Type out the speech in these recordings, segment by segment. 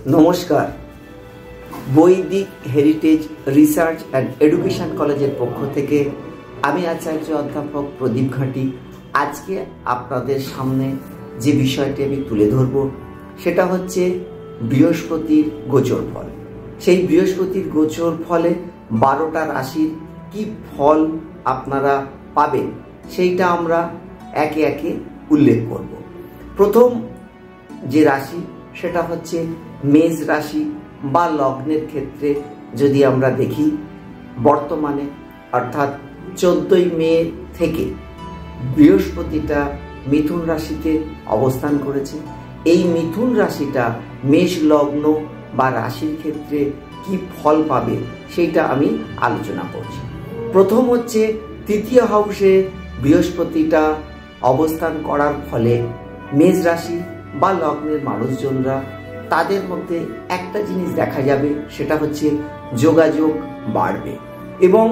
নমস্কার। বৈদিক heritage research and education কলেজের পক্ষ থেকে আমি আচার্য অধ্যাপক প্রদীপ ঘাঁটি আজকে আপনাদের সামনে যে বিষয়টি আমি তুলে ধরব সেটা হচ্ছে বৃহস্পতির গোচর ফল। সেই বৃহস্পতির গোচর ফলে 12টা রাশির কি ফল আপনারা পাবেন সেইটা আমরা একে একে উল্লেখ করব। প্রথম যে রাশি সেটা হচ্ছে মেষ রাশি বা লগ্নের ক্ষেত্রে যদি আমরা দেখি, বর্তমানে অর্থাৎ 14ই মে থেকে বৃহস্পতিটা মিথুন রাশিতে অবস্থান করেছে। এই মিথুন রাশিটা মেষ লগ্ন বা রাশির ক্ষেত্রে কি ফল পাবে সেইটা আমি আলোচনা করছি। প্রথম হচ্ছে তৃতীয় হাউসে বৃহস্পতিটা অবস্থান করার ফলে মেষ রাশি বা লগ্নের মানুষজনরা তাদের মধ্যে একটা জিনিস দেখা যাবে, সেটা হচ্ছে যোগাযোগ বাড়বে এবং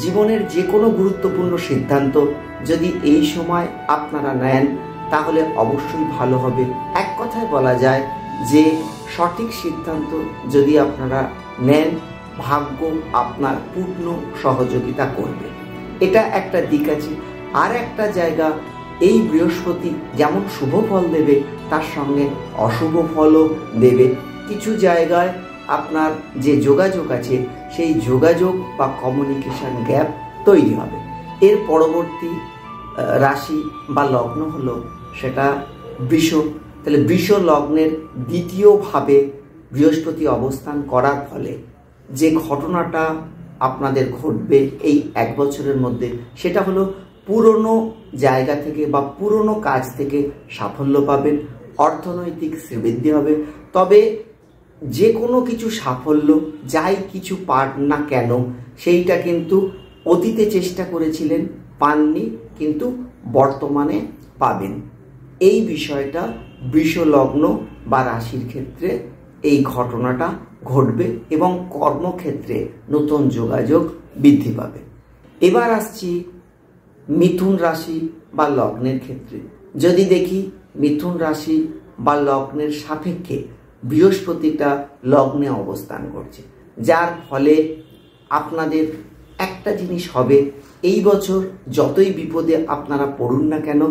জীবনের যে কোনো গুরুত্বপূর্ণ সিদ্ধান্ত যদি এই সময় আপনারা নেন তাহলে অবশ্যই ভালো হবে। এক কথায় বলা যায় যে সঠিক সিদ্ধান্ত যদি আপনারা নেন, ভাগ্য আপনার পূর্ণ সহযোগিতা করবে। এটা একটা দিক আছে। আর একটা জায়গা, এই বৃহস্পতি যেমন শুভ ফল দেবে তার সঙ্গে অশুভ ফলও দেবে। কিছু জায়গায় আপনার যে যোগাযোগ আছে সেই যোগাযোগ বা কমিউনিকেশন গ্যাপ তৈরি হবে। এর পরবর্তী রাশি বা লগ্ন হলো সেটা বৃষ। তাহলে বৃষ লগ্নের দ্বিতীয়ভাবে বৃহস্পতি অবস্থান করার ফলে যে ঘটনাটা আপনাদের ঘটবে এই এক বছরের মধ্যে সেটা হলো পুরনো জায়গা থেকে বা পুরনো কাজ থেকে সাফল্য পাবেন, অর্থনৈতিক শ্রীবৃদ্ধি হবে। তবে যে কোনো কিছু সাফল্য যাই কিছু পান না কেন সেইটা কিন্তু অতীতে চেষ্টা করেছিলেন, পাননি, কিন্তু বর্তমানে পাবেন। এই বিষয়টা বৃষ লগ্ন বা রাশির ক্ষেত্রে এই ঘটনাটা ঘটবে এবং কর্মক্ষেত্রে নতুন যোগাযোগ বৃদ্ধি পাবে। এবার আসছি মিথুন রাশি বা লগ্নের ক্ষেত্রে। যদি দেখি মিথুন রাশি বা লগ্নের সাপেক্ষে বৃহস্পতিটা লগ্নে অবস্থান করছে, যার ফলে আপনাদের একটা জিনিস হবে, এই বছর যতই বিপদে আপনারা পড়ুন না কেন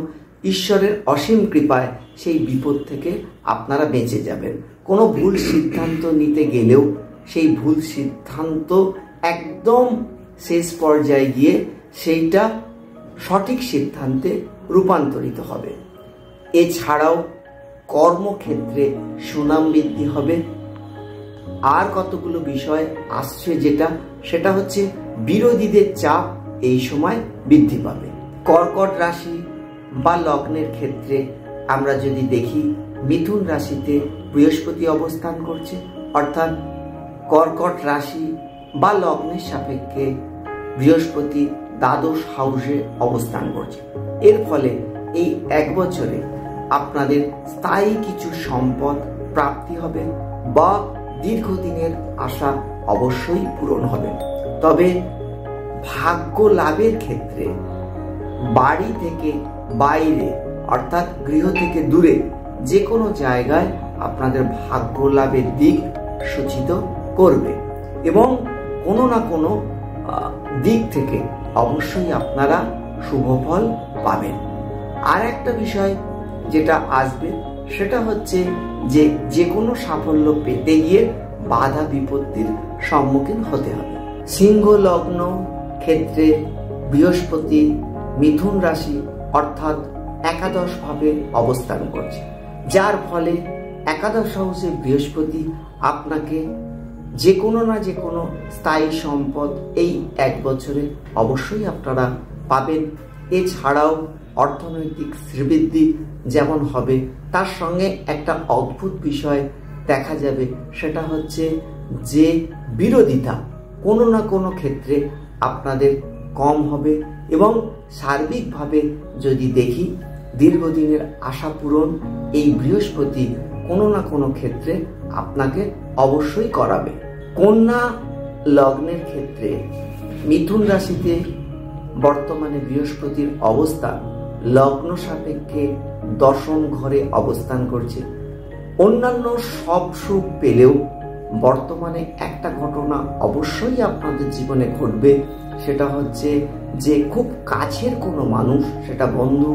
ঈশ্বরের অসীম কৃপায় সেই বিপদ থেকে আপনারা বেঁচে যাবেন। কোনো ভুল সিদ্ধান্ত নিতে গেলেও সেই ভুল সিদ্ধান্ত একদম শেষ পর্যায়ে গিয়ে সেইটা সঠিক সিদ্ধান্তে রূপান্তরিত হবে। এছাড়াও কর্মক্ষেত্রে সুনাম বৃদ্ধি হবে। আর কতগুলো বিষয় আসছে সেটা হচ্ছে বিরোধীদের চাপ এই সময় বৃদ্ধি পাবে। কর্কট রাশি বা লগ্নের ক্ষেত্রে আমরা যদি দেখি, মিথুন রাশিতে বৃহস্পতি অবস্থান করছে, অর্থাৎ কর্কট রাশি বা লগ্নের সাপেক্ষে বৃহস্পতি দ্বাদশ হাউসে অবস্থান করছে। এর ফলে এই এক বছরে আপনাদের স্থায়ী কিছু সম্পদ প্রাপ্তি হবে বা দীর্ঘদিনের আশা অবশ্যই পূরণ হবে। তবে ভাগ্য লাভের ক্ষেত্রে বাড়ি থেকে বাইরে অর্থাৎ গৃহ থেকে দূরে যে কোনো জায়গায় আপনাদের ভাগ্য লাভের দিক সূচিত করবে এবং কোনো না কোনো দিক থেকে অবশ্যই আপনারা শুভ ফল পাবেন। আর একটা বিষয় যেটা আসবে সেটা হচ্ছে যে কোনো সাফল্য পেতে গিয়ে বাধা বিপত্তির সম্মুখীন হতে হবে। সিংহ লগ্ন ক্ষেত্রে বৃহস্পতি মিথুন রাশি অর্থাৎ একাদশ ভাবে অবস্থান করছে, যার ফলে একাদশ হাউসে বৃহস্পতি আপনাকে যে কোনো না যে কোনো স্থায়ী সম্পদ এই এক বছরে অবশ্যই আপনারা পাবেন। এছাড়াও অর্থনৈতিক শ্রীবৃদ্ধি যেমন হবে, তার সঙ্গে একটা অদ্ভুত বিষয় দেখা যাবে, সেটা হচ্ছে যে বিরোধিতা কোনো না কোনো ক্ষেত্রে আপনাদের কম হবে এবং সার্বিকভাবে যদি দেখি দীর্ঘদিনের আশা পূরণ এই বৃহস্পতি কোনো না কোনো ক্ষেত্রে আপনাকে অবশ্যই করাবে। কন্যা লগ্নের ক্ষেত্রে মিথুন রাশিতে বর্তমানে বৃহস্পতির অবস্থান লগ্ন সাপেক্ষে দশম ঘরে অবস্থান করছে, অন্যান্য সব সুখ পেলেও বর্তমানে একটা ঘটনা অবশ্যই আপনাদের জীবনে ঘটবে, সেটা হচ্ছে যে খুব কাছের কোনো মানুষ, সেটা বন্ধু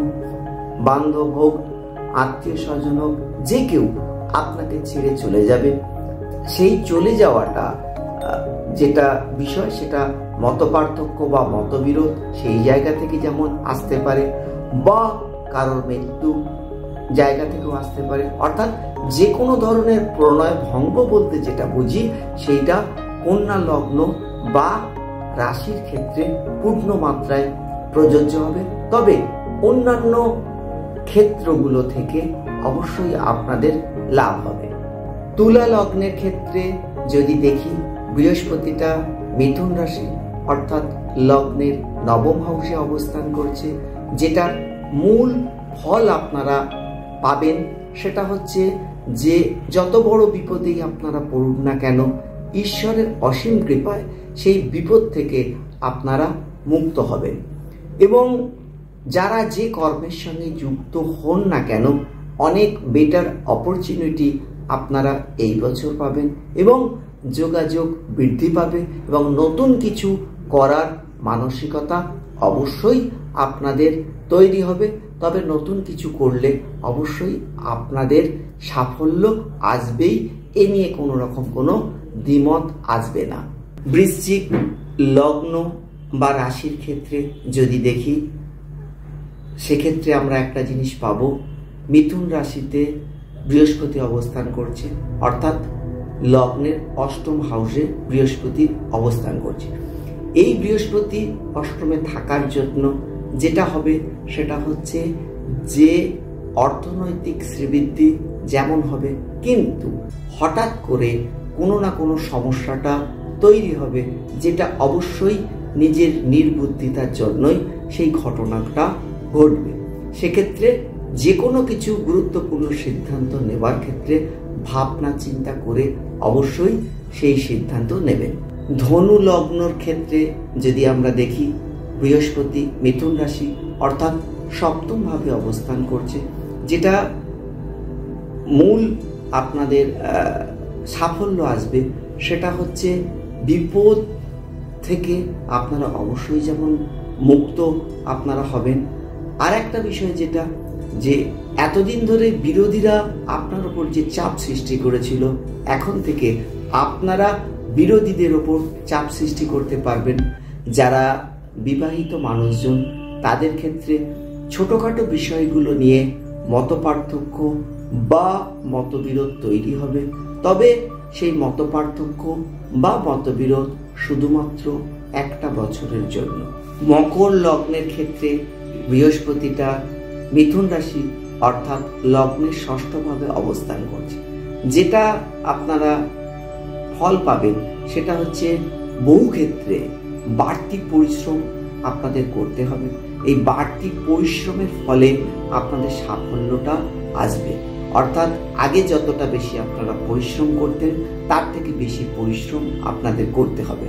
বান্ধব হোক, আত্মীয় স্বজন হোক, যে কেউ আপনাকে ছেড়ে চলে যাবে। সেই চলে যাওয়াটা যেটা বিষয়, সেটা মতপার্থক্য বা মতবিরোধ সেই জায়গা থেকে যেমন আসতে পারে, বা কারোর মৃত্যু জায়গা থেকেও আসতে পারে। অর্থাৎ যে কোনো ধরনের প্রণয় ভঙ্গ বলতে যেটা বুঝি, সেইটা কন্যা লগ্ন বা রাশির ক্ষেত্রে পূর্ণ মাত্রায় প্রযোজ্য হবে। তবে অন্যান্য ক্ষেত্রগুলো থেকে অবশ্যই আপনাদের লাভ হবে। তুলা লগ্নের ক্ষেত্রে যদি দেখি, বৃহস্পতিটা মিথুন রাশি অর্থাৎ লগ্নের নবম হাউসে অবস্থান করছে, যেটার মূল ফল আপনারা পাবেন সেটা হচ্ছে যে যত বড় বিপদেই আপনারা পড়ুন না কেন, ঈশ্বরের অসীম কৃপায় সেই বিপদ থেকে আপনারা মুক্ত হবেন। এবং যারা যে কর্মের সঙ্গে যুক্ত হন না কেন, অনেক বেটার অপরচুনিটি আপনারা এই বছর পাবেন এবং যোগাযোগ বৃদ্ধি পাবে এবং নতুন কিছু করার মানসিকতা অবশ্যই আপনাদের তৈরি হবে। তবে নতুন কিছু করলে অবশ্যই আপনাদের সাফল্য আসবেই, এ নিয়ে কোনো রকম কোনো দ্বিমত আসবে না। বৃশ্চিক লগ্ন বা রাশির ক্ষেত্রে যদি দেখি, সেক্ষেত্রে আমরা একটা জিনিস পাবো, মিথুন রাশিতে বৃহস্পতি অবস্থান করছে, অর্থাৎ লগ্নের অষ্টম হাউসে বৃহস্পতি অবস্থান করছে। এই বৃহস্পতি অষ্টমে থাকার জন্য যেটা হবে সেটা হচ্ছে যে অর্থনৈতিক শ্রীবৃদ্ধি যেমন হবে, কিন্তু হঠাৎ করে কোনো না কোনো সমস্যাটা তৈরি হবে, যেটা অবশ্যই নিজের নির্বুদ্ধিতার জন্যই সেই ঘটনাটা ঘটবে। সেক্ষেত্রে যে কোনো কিছু গুরুত্বপূর্ণ সিদ্ধান্ত নেবার ক্ষেত্রে ভাবনা চিন্তা করে অবশ্যই সেই সিদ্ধান্ত নেবেন। ধনু লগ্নর ক্ষেত্রে যদি আমরা দেখি, বৃহস্পতি মিথুন রাশি অর্থাৎ সপ্তম ভাবে অবস্থান করছে, যেটা মূল আপনাদের সাফল্য আসবে সেটা হচ্ছে বিপদ থেকে আপনারা অবশ্যই যেমন মুক্ত আপনারা হবেন। আর একটা বিষয় যেটা, যে এতদিন ধরে বিরোধীরা আপনার উপর যে চাপ সৃষ্টি করেছিল, এখন থেকে আপনারা বিরোধীদের ওপর চাপ সৃষ্টি করতে পারবেন। যারা বিবাহিত মানুষজন, তাদের ক্ষেত্রে ছোটখাটো বিষয়গুলো নিয়ে মতপার্থক্য বা মতবিরোধ তৈরি হবে। তবে সেই মতপার্থক্য বা মতবিরোধ শুধুমাত্র একটা বছরের জন্য। মকর লগ্নের ক্ষেত্রে বৃহস্পতিটা মিথুন রাশি অর্থাৎ লগ্নের ষষ্ঠভাবে অবস্থান করছে, যেটা আপনারা ফল পাবেন সেটা হচ্ছে বহু ক্ষেত্রে বাড়তি পরিশ্রম আপনাদের করতে হবে। এই বাড়তি পরিশ্রমের ফলে আপনাদের সাফল্যটা আসবে। অর্থাৎ আগে যতটা বেশি আপনারা পরিশ্রম করতেন, তার থেকে বেশি পরিশ্রম আপনাদের করতে হবে।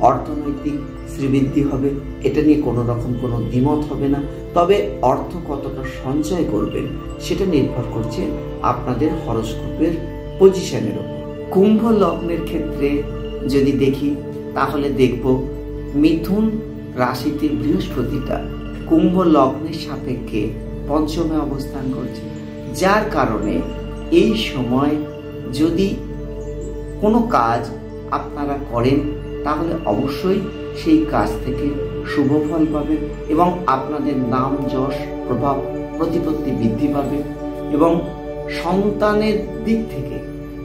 অর্থনৈতিক শ্রীবৃদ্ধি হবে, এটা নিয়ে কোনো রকম কোনো দ্বিমত হবে না। তবে অর্থ কতটা সঞ্চয় করবেন সেটা নির্ভর করছে আপনাদের হরোস্কোপের পজিশনের উপর। কুম্ভ লগ্নের ক্ষেত্রে যদি দেখি, তাহলে দেখব মিথুন রাশিতে বৃহস্পতিটা কুম্ভ লগ্নের সাপেক্ষে পঞ্চমে অবস্থান করছে, যার কারণে এই সময় যদি কোনো কাজ আপনারা করেন তাহলে অবশ্যই সেই কাজ থেকে শুভ ফল পাবেন এবং আপনাদের নাম যশ প্রভাব প্রতিপত্তি বৃদ্ধি পাবে এবং সন্তানের দিক থেকে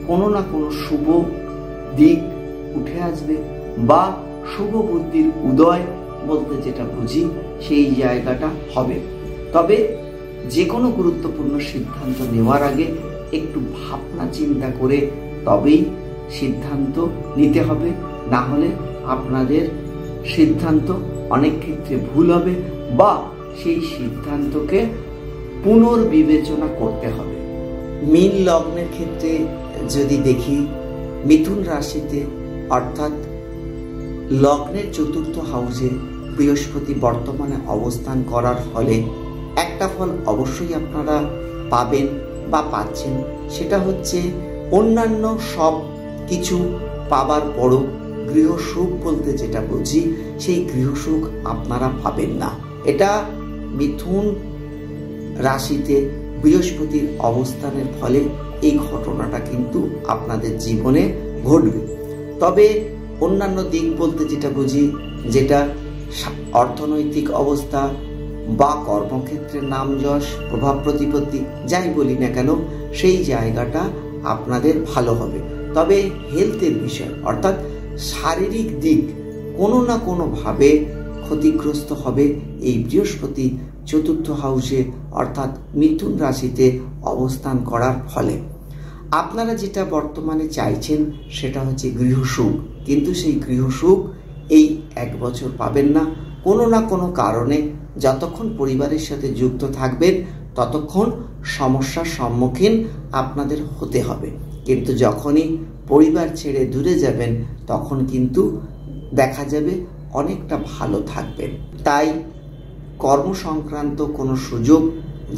কোনো না কোনো শুভ দিক উঠে আসবে বা শুভ বুদ্ধির উদয় বলতে যেটা বুঝি সেই জায়গাটা হবে। তবে যে কোনো গুরুত্বপূর্ণ সিদ্ধান্ত নেওয়ার আগে একটু ভাবনা চিন্তা করে তবেই সিদ্ধান্ত নিতে হবে, না হলে আপনাদের সিদ্ধান্ত অনেক ক্ষেত্রে ভুল হবে বা সেই সিদ্ধান্তকে পুনর্বিবেচনা করতে হবে। মীন লগ্নের ক্ষেত্রে যদি দেখি, মিথুন রাশিতে অর্থাৎ লগ্নের চতুর্থ হাউসে বৃহস্পতি বর্তমানে অবস্থান করার ফলে একটা ফল অবশ্যই আপনারা পাবেন বা পাচ্ছেন সেটা হচ্ছে অন্যান্য সব কিছু পাবার পরও গৃহসুখ বলতে যেটা বুঝি সেই গৃহসুখ আপনারা পাবেন না। এটা মিথুন রাশিতে বৃহস্পতির অবস্থানের ফলে এই ঘটনাটা কিন্তু আপনাদের জীবনে ঘটবে। তবে অন্যান্য দিক বলতে যেটা বুঝি, যেটা অর্থনৈতিক অবস্থা বা কর্মক্ষেত্রে নাম যশ প্রভাব প্রতিপত্তি যাই বলি না কেন, সেই জায়গাটা আপনাদের ভালো হবে। তবে হেলথের বিষয় অর্থাৎ শারীরিক দিক কোনো না কোনোভাবে ক্ষতিগ্রস্ত হবে এই বৃহস্পতি চতুর্থ হাউসে অর্থাৎ মিথুন রাশিতে অবস্থান করার ফলে। আপনারা যেটা বর্তমানে চাইছেন সেটা হচ্ছে গৃহসুখ, কিন্তু সেই গৃহসুখ এই 1 বছর পাবেন না। কোনো না কোনো কারণে যতক্ষণ পরিবারের সাথে যুক্ত থাকবেন ততক্ষণ সমস্যার সম্মুখীন আপনাদের হতে হবে, কিন্তু যখনই পরিবার ছেড়ে দূরে যাবেন তখন কিন্তু দেখা যাবে অনেকটা ভালো থাকবেন। তাই কর্মসংক্রান্ত কোনো সুযোগ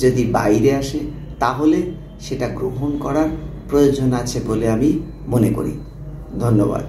যদি বাইরে আসে তাহলে সেটা গ্রহণ করার প্রয়োজন আছে বলে আমি মনে করি। ধন্যবাদ।